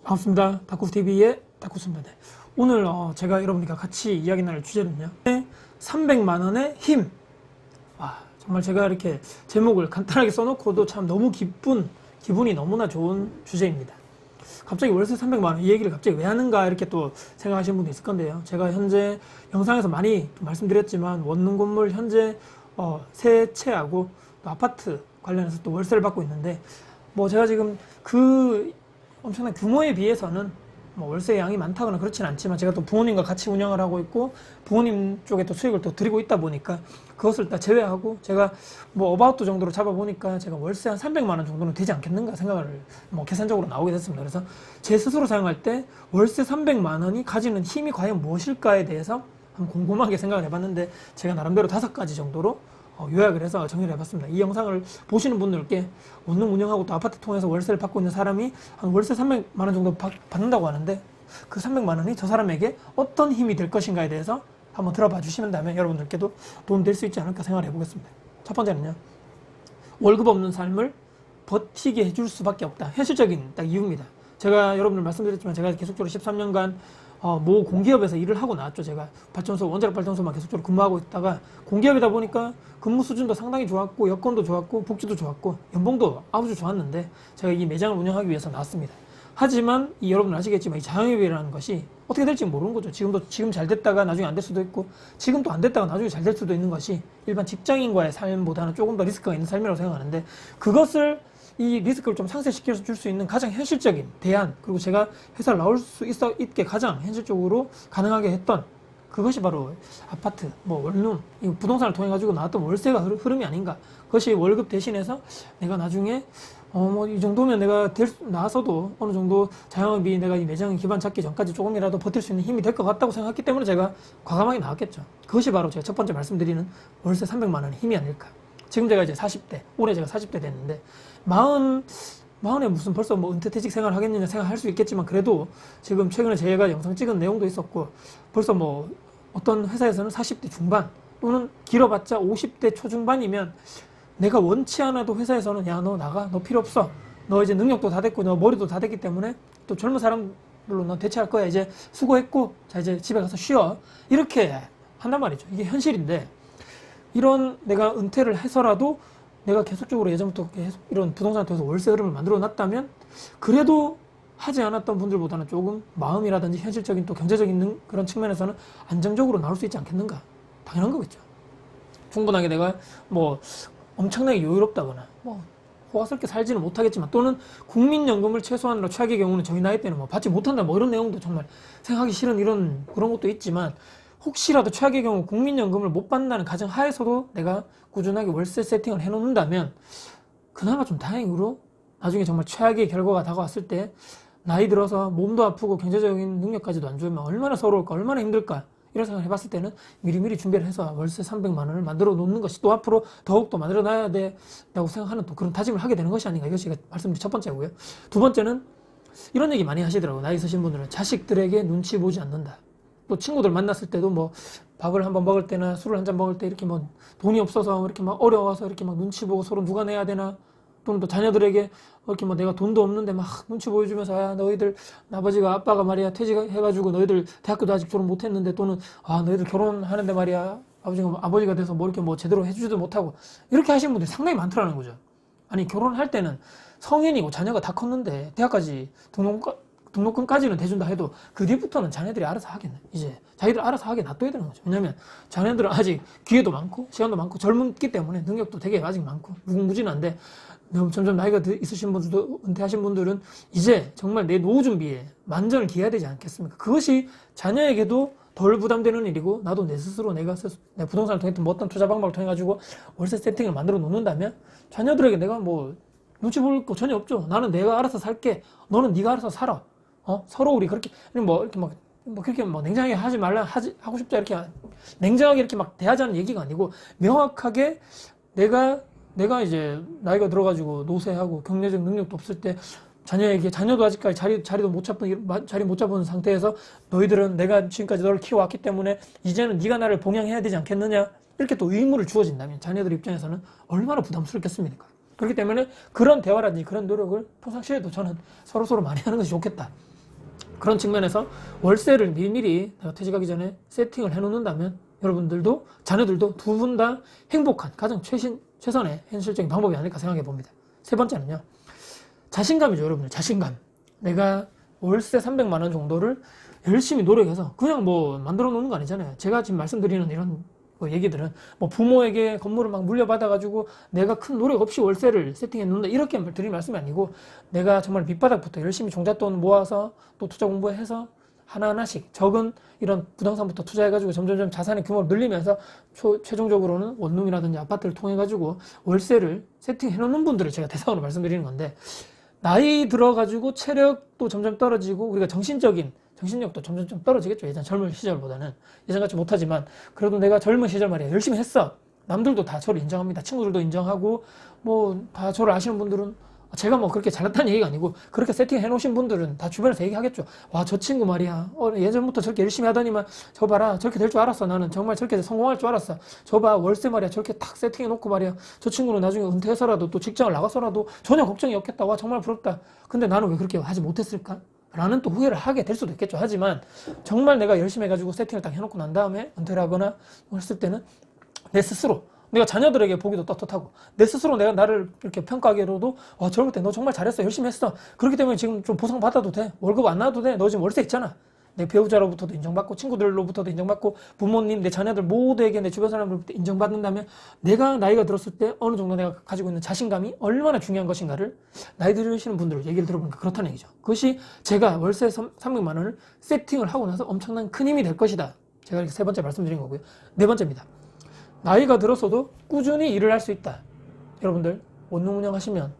반갑습니다. 다쿠TV의 다쿠스입니다. 오늘 제가 여러분들과 같이 이야기 나눌 주제는요, 300만원의 힘. 정말 제가 이렇게 제목을 간단하게 써놓고도 참 너무 기분이 너무나 좋은 주제입니다. 갑자기 월세 300만원 이 얘기를 갑자기 왜 하는가 이렇게 또 생각하시는 분도 있을 건데요, 제가 현재 영상에서 많이 말씀드렸지만 원룸 건물 현재 세 채하고 또 아파트 관련해서 또 월세를 받고 있는데, 뭐 제가 지금 그 엄청난 규모에 비해서는 뭐 월세 양이 많다거나 그렇진 않지만, 제가 또 부모님과 같이 운영을 하고 있고 부모님 쪽에 또 수익을 또 드리고 있다 보니까 그것을 다 제외하고 제가 뭐 어바웃 정도로 잡아보니까 제가 월세 한 300만원 정도는 되지 않겠는가 생각을 뭐 계산적으로 나오게 됐습니다. 그래서 제 스스로 생각할 때 월세 300만원이 가지는 힘이 과연 무엇일까에 대해서 한번 곰곰하게 생각을 해봤는데, 제가 나름대로 5가지 정도로 요약을 해서 정리를 해봤습니다. 이 영상을 보시는 분들께 원룸 운영하고 또 아파트 통해서 월세를 받고 있는 사람이 한 월세 300만원 정도 받는다고 하는데, 그 300만원이 저 사람에게 어떤 힘이 될 것인가에 대해서 한번 들어봐 주시면 다음에 여러분들께도 도움 될 수 있지 않을까 생각을 해보겠습니다. 첫 번째는요, 월급 없는 삶을 버티게 해줄 수밖에 없다. 현실적인 딱 이유입니다. 제가 여러분들 말씀드렸지만 제가 계속적으로 13년간 모 공기업에서 일을 하고 나왔죠. 제가 원자력 발전소만 계속적으로 근무하고 있다가 공기업이다 보니까 근무 수준도 상당히 좋았고 여건도 좋았고 복지도 좋았고 연봉도 아주 좋았는데, 제가 이 매장을 운영하기 위해서 나왔습니다. 하지만 여러분 아시겠지만 이 자영업이라는 것이 어떻게 될지 모르는 거죠. 지금 잘 됐다가 나중에 안 될 수도 있고, 지금 또 안 됐다가 나중에 잘 될 수도 있는 것이 일반 직장인과의 삶보다는 조금 더 리스크가 있는 삶이라고 생각하는데, 그것을 이 리스크를 좀 상쇄시켜 줄 수 있는 가장 현실적인 대안, 그리고 제가 회사를 나올 수 있게 가장 현실적으로 가능하게 했던 그것이 바로 아파트, 뭐 원룸, 이 부동산을 통해 가지고 나왔던 월세가 흐름이 아닌가. 그것이 월급 대신해서 내가 나중에 뭐 이 정도면 내가 나와서도 어느 정도 자영업이 내가 이 매장 기반 잡기 전까지 조금이라도 버틸 수 있는 힘이 될 것 같다고 생각했기 때문에 제가 과감하게 나왔겠죠. 그것이 바로 제가 첫 번째 말씀드리는 월세 300만원의 힘이 아닐까. 지금 제가 이제 40대, 올해 제가 40대 됐는데, 마흔에 무슨 벌써 뭐 은퇴퇴직 생활 하겠느냐 생각할 수 있겠지만, 그래도 지금 최근에 제가 영상 찍은 내용도 있었고, 벌써 뭐 어떤 회사에서는 40대 중반 또는 길어봤자 50대 초중반이면 내가 원치 않아도 회사에서는 야, 너 나가, 너 필요 없어, 너 이제 능력도 다 됐고 너 머리도 다 됐기 때문에 또 젊은 사람들로 너 대체할 거야, 이제 수고했고 자 이제 집에 가서 쉬어, 이렇게 한단 말이죠. 이게 현실인데, 이런 내가 은퇴를 해서라도 내가 계속적으로 예전부터 계속 이런 부동산을 통해서 월세 흐름을 만들어 놨다면, 그래도 하지 않았던 분들보다는 조금 마음이라든지 현실적인 또 경제적인 그런 측면에서는 안정적으로 나올 수 있지 않겠는가. 당연한 거겠죠. 충분하게 내가 뭐 엄청나게 여유롭다거나 뭐 호화스럽게 살지는 못하겠지만, 또는 국민연금을 최소한으로 최악의 경우는 저희 나이 때는 뭐 받지 못한다, 뭐 이런 내용도 정말 생각하기 싫은 그런 것도 있지만, 혹시라도 최악의 경우 국민연금을 못 받는다는 가정 하에서도 내가 꾸준하게 월세 세팅을 해놓는다면 그나마 좀 다행으로 나중에 정말 최악의 결과가 다가왔을 때 나이 들어서 몸도 아프고 경제적인 능력까지도 안 좋으면 얼마나 서러울까, 얼마나 힘들까, 이런 생각을 해봤을 때는 미리미리 준비를 해서 월세 300만원을 만들어 놓는 것이 또 앞으로 더욱더 만들어 놔야 된다고 생각하는 또 그런 다짐을 하게 되는 것이 아닌가. 이것이 말씀드린 첫 번째고요. 두 번째는 이런 얘기 많이 하시더라고요. 나이 있으신 분들은 자식들에게 눈치 보지 않는다. 또 친구들 만났을 때도 뭐 밥을 한번 먹을 때나 술을 한 잔 먹을 때 이렇게 뭐 돈이 없어서 이렇게 막 어려워서 이렇게 막 눈치 보고 서로 누가 내야 되나, 또는 또 자녀들에게 이렇게 뭐 내가 돈도 없는데 막 눈치 보여주면서 야, 너희들 아빠가 말이야 퇴직해가지고 너희들 대학교도 아직 졸업 못했는데, 또는 너희들 결혼하는데 말이야 아버지가 돼서 뭐 이렇게 뭐 제대로 해주지도 못하고, 이렇게 하시는 분들이 상당히 많더라는 거죠. 아니, 결혼할 때는 성인이고 자녀가 다 컸는데 대학까지 등록금까지는 대준다 해도 그 뒤부터는 자네들이 알아서 하겠네. 이제 자기들 알아서 하게 놔둬야 되는 거죠. 왜냐면 자네들은 아직 기회도 많고 시간도 많고 젊기 때문에 능력도 되게 아직 많고 무궁무진한데, 점점 나이가 있으신 분들도, 은퇴하신 분들은 이제 정말 내 노후 준비에 만전을 기해야 되지 않겠습니까? 그것이 자녀에게도 덜 부담되는 일이고, 나도 내 스스로 내가 부동산을 통해 뭐 어떤 투자 방법을 통해 가지고 월세 세팅을 만들어 놓는다면 자녀들에게 내가 뭐 눈치 볼 거 전혀 없죠. 나는 내가 알아서 살게, 너는 네가 알아서 살아. 서로 우리 그렇게 뭐 이렇게 뭐 그렇게 뭐 냉정하게 하고 싶다 이렇게 냉정하게 이렇게 막 대하자는 얘기가 아니고, 명확하게 내가 이제 나이가 들어가지고 노쇠하고 경제적 능력도 없을 때 자녀도 아직까지 자리도 못 잡은 상태에서 너희들은 내가 지금까지 너를 키워왔기 때문에 이제는 네가 나를 봉양해야 되지 않겠느냐, 이렇게 또 의무를 주어진다면 자녀들 입장에서는 얼마나 부담스럽겠습니까? 그렇기 때문에 그런 대화라든지 그런 노력을 평상시에도 저는 서로 많이 하는 것이 좋겠다. 그런 측면에서 월세를 미리미리 내가 퇴직하기 전에 세팅을 해놓는다면 여러분들도 자녀들도 두 분 다 행복한 가장 최선의 현실적인 방법이 아닐까 생각해 봅니다. 세 번째는요. 자신감이죠, 여러분들. 자신감. 내가 월세 300만 원 정도를 열심히 노력해서 그냥 뭐 만들어 놓는 거 아니잖아요. 제가 지금 말씀드리는 이런 얘기들은 뭐 부모에게 건물을 막 물려받아가지고 내가 큰 노력 없이 월세를 세팅해 놓는다 이렇게 드릴 말씀이 아니고 내가 정말 밑바닥부터 열심히 종잣돈 모아서 또 투자 공부해서 하나하나씩 적은 이런 부동산부터 투자해가지고 점점점 자산의 규모를 늘리면서 최종적으로는 원룸이라든지 아파트를 통해가지고 월세를 세팅해 놓는 분들을 제가 대상으로 말씀드리는 건데 나이 들어가지고 체력도 점점 떨어지고 우리가 정신력도 점점 좀 떨어지겠죠. 예전 젊은 시절보다는. 예전같이 못하지만 그래도 내가 젊은 시절 말이야 열심히 했어. 남들도 다 저를 인정합니다. 친구들도 인정하고 뭐 다 저를 아시는 분들은 제가 뭐 그렇게 잘났다는 얘기가 아니고 그렇게 세팅해 놓으신 분들은 다 주변에서 얘기하겠죠. 와, 저 친구 말이야 예전부터 저렇게 열심히 하더니만 저 봐라 저렇게 될 줄 알았어. 나는 정말 저렇게 성공할 줄 알았어. 저 봐 월세 말이야 저렇게 탁 세팅해 놓고 말이야 저 친구는 나중에 은퇴해서라도 또 직장을 나가서라도 전혀 걱정이 없겠다. 와, 정말 부럽다. 근데 나는 왜 그렇게 하지 못했을까? 라는 또 후회를 하게 될 수도 있겠죠. 하지만 정말 내가 열심히 해가지고 세팅을 딱 해놓고 난 다음에 은퇴를 하거나 했을 때는 내 스스로 내가 자녀들에게 보기도 떳떳하고 내 스스로 내가 나를 이렇게 평가하기로도 와, 젊을 때 너 정말 잘했어. 열심히 했어. 그렇기 때문에 지금 좀 보상 받아도 돼. 월급 안 나와도 돼. 너 지금 월세 있잖아. 내 배우자로부터도 인정받고 친구들로부터도 인정받고 부모님, 내 자녀들 모두에게 내 주변 사람들로부터 인정받는다면 내가 나이가 들었을 때 어느 정도 내가 가지고 있는 자신감이 얼마나 중요한 것인가를 나이 들으시는 분들 얘기를 들어보니까 그렇다는 얘기죠. 그것이 제가 월세 300만 원을 세팅을 하고 나서 엄청난 큰 힘이 될 것이다. 제가 이렇게 세 번째 말씀드린 거고요. 네 번째입니다. 나이가 들어서도 꾸준히 일을 할 수 있다. 여러분들 원룸 운영하시면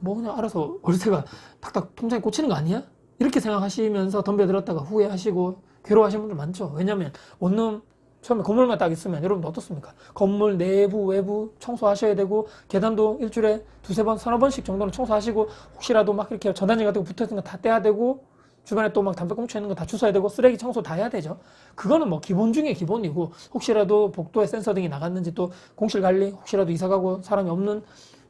뭐 그냥 알아서 월세가 탁탁 통장에 꽂히는 거 아니야? 이렇게 생각하시면서 덤벼들었다가 후회하시고 괴로워하시는 분들 많죠. 왜냐면 원룸 처음에 건물만 딱 있으면 여러분들 어떻습니까? 건물 내부 외부 청소하셔야 되고 계단도 일주일에 두세 번 서너 번씩 정도는 청소하시고 혹시라도 막 이렇게 전단지 같은 거 붙어있는 거 다 떼야 되고 주변에 또 막 담배 꽁초 있는 거 다 주워야 되고 쓰레기 청소 다 해야 되죠. 그거는 뭐 기본 중에 기본이고 혹시라도 복도에 센서 등이 나갔는지 또 공실 관리 혹시라도 이사 가고 사람이 없는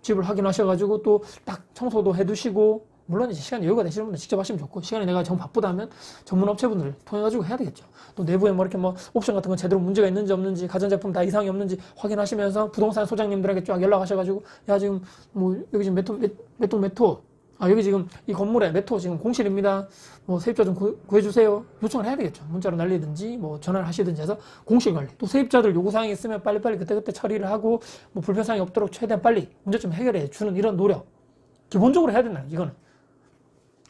집을 확인하셔가지고 또 딱 청소도 해두시고 물론 이제 시간이 여유가 되시는 분들 직접 하시면 좋고 시간이 내가 정 바쁘다 하면 전문 업체분들 통해가지고 해야 되겠죠. 또 내부에 뭐 이렇게 뭐 옵션 같은 건 제대로 문제가 있는지 없는지 가전제품 다 이상이 없는지 확인하시면서 부동산 소장님들에게 쫙 연락하셔가지고 야 지금 뭐 여기 지금 몇 호 여기 지금 이 건물에 몇 호 지금 공실입니다. 뭐 세입자 좀 구해주세요. 요청을 해야 되겠죠. 문자로 날리든지 뭐 전화를 하시든지 해서 공실 관리. 또 세입자들 요구사항이 있으면 빨리빨리 그때그때 처리를 하고 뭐 불편사항이 없도록 최대한 빨리 문제점 해결해 주는 이런 노력. 기본적으로 해야 된다. 이거는.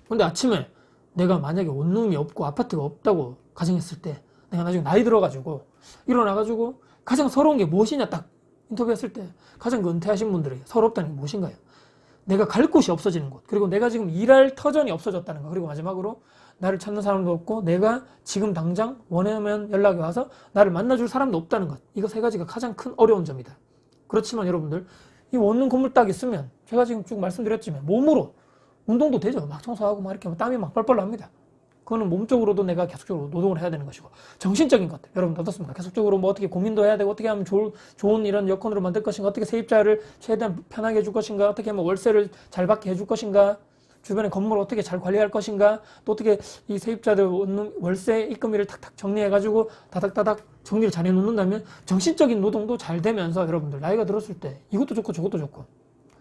근데 아침에 내가 만약에 원룸이 없고 아파트가 없다고 가정했을 때 내가 나중에 나이 들어가지고 일어나가지고 가장 서러운 게 무엇이냐 딱 인터뷰했을 때 가장 은퇴하신 분들에게 서럽다는 게 무엇인가요? 내가 갈 곳이 없어지는 곳 그리고 내가 지금 일할 터전이 없어졌다는 거 그리고 마지막으로 나를 찾는 사람도 없고 내가 지금 당장 원하면 연락이 와서 나를 만나줄 사람도 없다는 것 이거 세 가지가 가장 큰 어려운 점이다. 그렇지만 여러분들 이 원룸 건물 딱 있으면 제가 지금 쭉 말씀드렸지만 몸으로 운동도 되죠. 막 청소하고 막 이렇게 땀이 막 뻘뻘 납니다. 그거는 몸적으로도 내가 계속적으로 노동을 해야 되는 것이고 정신적인 것들 여러분 어떻습니까? 계속적으로 뭐 어떻게 고민도 해야 되고 어떻게 하면 좋은 이런 여건으로 만들 것인가 어떻게 세입자를 최대한 편하게 해줄 것인가 어떻게 하면 월세를 잘 받게 해줄 것인가 주변의 건물을 어떻게 잘 관리할 것인가 또 어떻게 이 세입자들 월세 입금일을 탁탁 정리해가지고 다닥다닥 정리를 잘 해놓는다면 정신적인 노동도 잘 되면서 여러분들 나이가 들었을 때 이것도 좋고 저것도 좋고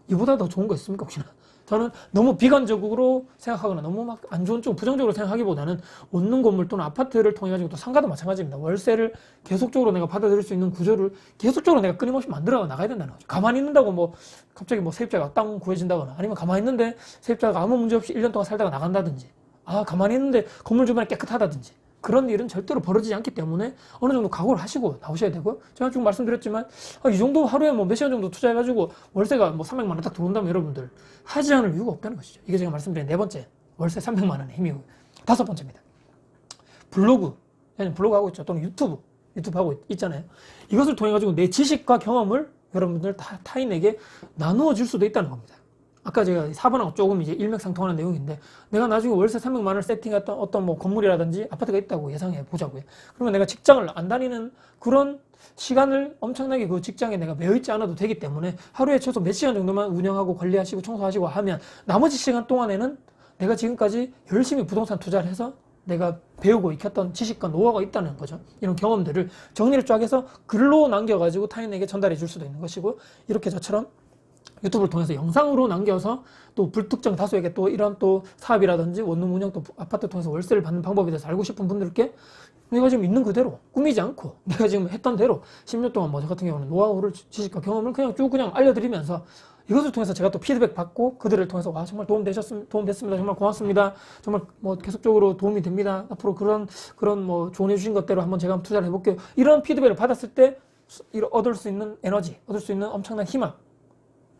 이보다 더 좋은 거 있습니까 혹시나? 저는 너무 비관적으로 생각하거나 너무 막 안 좋은 쪽 부정적으로 생각하기보다는 원룸 건물 또는 아파트를 통해 가지고 또 상가도 마찬가지입니다. 월세를 계속적으로 내가 받아들일 수 있는 구조를 계속적으로 내가 끊임없이 만들어 나가야 된다는 거죠. 가만히 있는다고 뭐 갑자기 뭐 세입자가 땅 구해진다거나 아니면 가만히 있는데 세입자가 아무 문제 없이 1년 동안 살다가 나간다든지 가만히 있는데 건물 주변이 깨끗하다든지 그런 일은 절대로 벌어지지 않기 때문에 어느 정도 각오를 하시고 나오셔야 되고 제가 지금 말씀드렸지만 이 정도 하루에 뭐 몇 시간 정도 투자해가지고 월세가 뭐 300만 원 딱 들어온다면 여러분들 하지 않을 이유가 없다는 것이죠. 이게 제가 말씀드린 네 번째 월세 300만 원의 힘이고 다섯 번째입니다. 블로그 하고 있죠. 또는 유튜브 하고 있잖아요. 이것을 통해 가지고 내 지식과 경험을 여러분들 타인에게 나누어 줄 수도 있다는 겁니다. 아까 제가 4번하고 조금 이제 일맥상통하는 내용인데 내가 나중에 월세 300만 원을 세팅했던 어떤 뭐 건물이라든지 아파트가 있다고 예상해 보자고요. 그러면 내가 직장을 안 다니는 그런 시간을 엄청나게 그 직장에 내가 매여 있지 않아도 되기 때문에 하루에 최소 몇 시간 정도만 운영하고 관리하시고 청소하시고 하면 나머지 시간 동안에는 내가 지금까지 열심히 부동산 투자를 해서 내가 배우고 익혔던 지식과 노하우가 있다는 거죠. 이런 경험들을 정리를 쫙 해서 글로 남겨가지고 타인에게 전달해 줄 수도 있는 것이고, 이렇게 저처럼 유튜브를 통해서 영상으로 남겨서 또 불특정 다수에게 또 이런 또 사업이라든지 원룸 운영 또 아파트 통해서 월세를 받는 방법에 대해서 알고 싶은 분들께 내가 지금 있는 그대로 꾸미지 않고 내가 지금 했던 대로 10년 동안 뭐 저 같은 경우는 노하우를, 지식과 경험을 그냥 쭉 그냥 알려드리면서 이것을 통해서 제가 또 피드백 받고 그들을 통해서 와 정말 도움됐습니다. 정말 고맙습니다. 정말 뭐 계속적으로 도움이 됩니다. 앞으로 그런 뭐 조언해 주신 것대로 한번 제가 한번 투자를 해볼게요. 이런 피드백을 받았을 때 얻을 수 있는 에너지, 얻을 수 있는 엄청난 희망,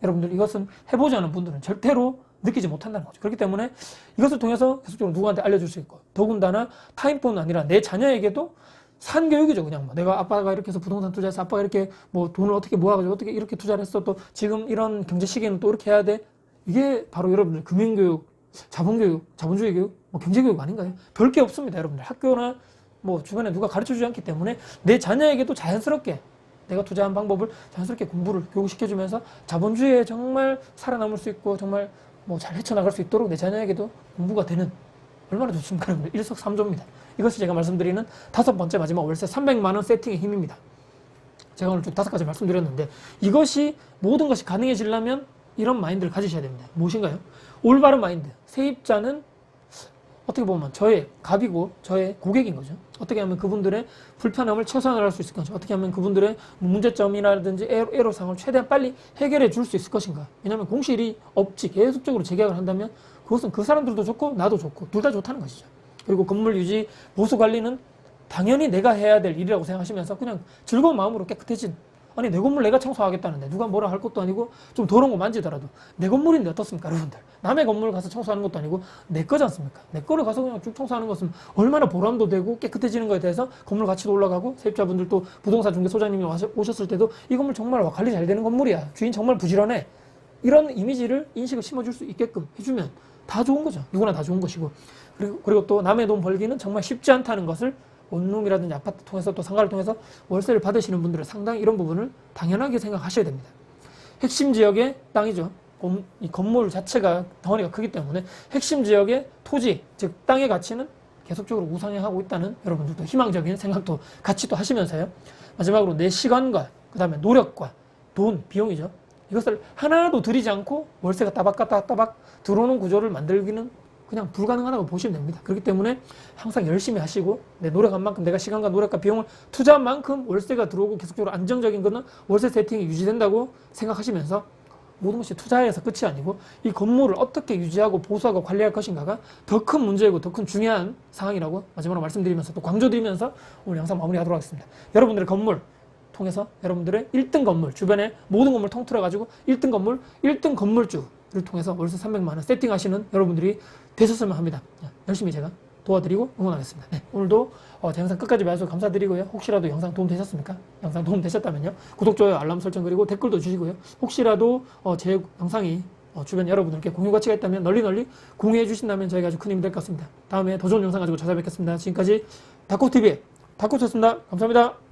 여러분들 이것은 해보지 않은 분들은 절대로 느끼지 못한다는 거죠. 그렇기 때문에 이것을 통해서 계속적으로 누구한테 알려줄 수 있고, 더군다나 타인뿐 아니라 내 자녀에게도 산교육이죠. 그냥 뭐 내가 아빠가 이렇게 해서 부동산 투자해서 아빠가 이렇게 뭐 돈을 어떻게 모아가지고 어떻게 이렇게 투자를 했어, 또 지금 이런 경제 시기에는 또 이렇게 해야 돼. 이게 바로 여러분들 금융교육, 자본교육, 자본주의 교육, 뭐 경제교육 아닌가요? 별 게 없습니다. 여러분들 학교나 뭐 주변에 누가 가르쳐주지 않기 때문에 내 자녀에게도 자연스럽게 내가 투자한 방법을 자연스럽게 공부를 교육시켜주면서 자본주의에 정말 살아남을 수 있고 정말 뭐 잘 헤쳐나갈 수 있도록 내 자녀에게도 공부가 되는, 얼마나 좋습니까? 여러분들 일석삼조입니다. 이것이 제가 말씀드리는 5번째 마지막 월세 300만 원 세팅의 힘입니다. 제가 오늘 쭉 5가지 말씀드렸는데, 이것이 모든 것이 가능해지려면 이런 마인드를 가지셔야 됩니다. 무엇인가요? 올바른 마인드. 세입자는 어떻게 보면 저의 갑이고 저의 고객인 거죠. 어떻게 하면 그분들의 불편함을 최소화를 할 수 있을 건지, 어떻게 하면 그분들의 문제점이라든지 애로사항을 최대한 빨리 해결해 줄 수 있을 것인가. 왜냐하면 공실이 없지 계속적으로 재계약을 한다면 그것은 그 사람들도 좋고 나도 좋고 둘 다 좋다는 것이죠. 그리고 건물 유지, 보수 관리는 당연히 내가 해야 될 일이라고 생각하시면서 그냥 즐거운 마음으로 깨끗해진, 아니 내 건물 내가 청소하겠다는데 누가 뭐라 할 것도 아니고 좀 더러운 거 만지더라도 내 건물인데 어떻습니까 여러분들? 남의 건물 가서 청소하는 것도 아니고 내 거지 않습니까? 내 거를 가서 그냥 쭉 청소하는 것은 얼마나 보람도 되고 깨끗해지는 것에 대해서 건물 가치도 올라가고, 세입자분들도 부동산 중개 소장님이 오셨을 때도 이 건물 정말 관리 잘 되는 건물이야, 주인 정말 부지런해, 이런 이미지를 인식을 심어줄 수 있게끔 해주면 다 좋은 거죠. 누구나 다 좋은 것이고, 그리고 또 남의 돈 벌기는 정말 쉽지 않다는 것을 원룸이라든지 아파트 통해서 또 상가를 통해서 월세를 받으시는 분들은 상당히 이런 부분을 당연하게 생각하셔야 됩니다. 핵심 지역의 땅이죠. 이 건물 자체가 덩어리가 크기 때문에 핵심 지역의 토지, 즉 땅의 가치는 계속적으로 우상향하고 있다는 여러분들도 희망적인 생각도 같이 또 하시면서요. 마지막으로 내 시간과 그 다음에 노력과 돈, 비용이죠. 이것을 하나도 들이지 않고 월세가 따박따박 들어오는 구조를 만들기는 그냥 불가능하다고 보시면 됩니다. 그렇기 때문에 항상 열심히 하시고 내 노력한 만큼, 내가 시간과 노력과 비용을 투자한 만큼 월세가 들어오고 계속적으로 안정적인 거는 월세 세팅이 유지된다고 생각하시면서 모든 것이 투자에서 끝이 아니고 이 건물을 어떻게 유지하고 보수하고 관리할 것인가가 더 큰 문제이고 더 큰 중요한 사항이라고 마지막으로 말씀드리면서 또 강조드리면서 오늘 영상 마무리하도록 하겠습니다. 여러분들의 건물 통해서 여러분들의 1등 건물, 주변에 모든 건물 통틀어가지고 1등 건물, 1등 건물주를 통해서 월세 300만 원 세팅하시는 여러분들이 되셨으면 합니다. 열심히 제가 도와드리고 응원하겠습니다. 네, 오늘도 제 영상 끝까지 봐주셔서 감사드리고요. 혹시라도 영상 도움 되셨습니까? 영상 도움 되셨다면요, 구독, 좋아요, 알람 설정, 그리고 댓글도 주시고요. 혹시라도 제 영상이 주변 여러분들께 공유 가치가 있다면 널리 공유해 주신다면 저희가 아주 큰 힘이 될 것 같습니다. 다음에 더 좋은 영상 가지고 찾아뵙겠습니다. 지금까지 다코TV의 다코였습니다. 감사합니다.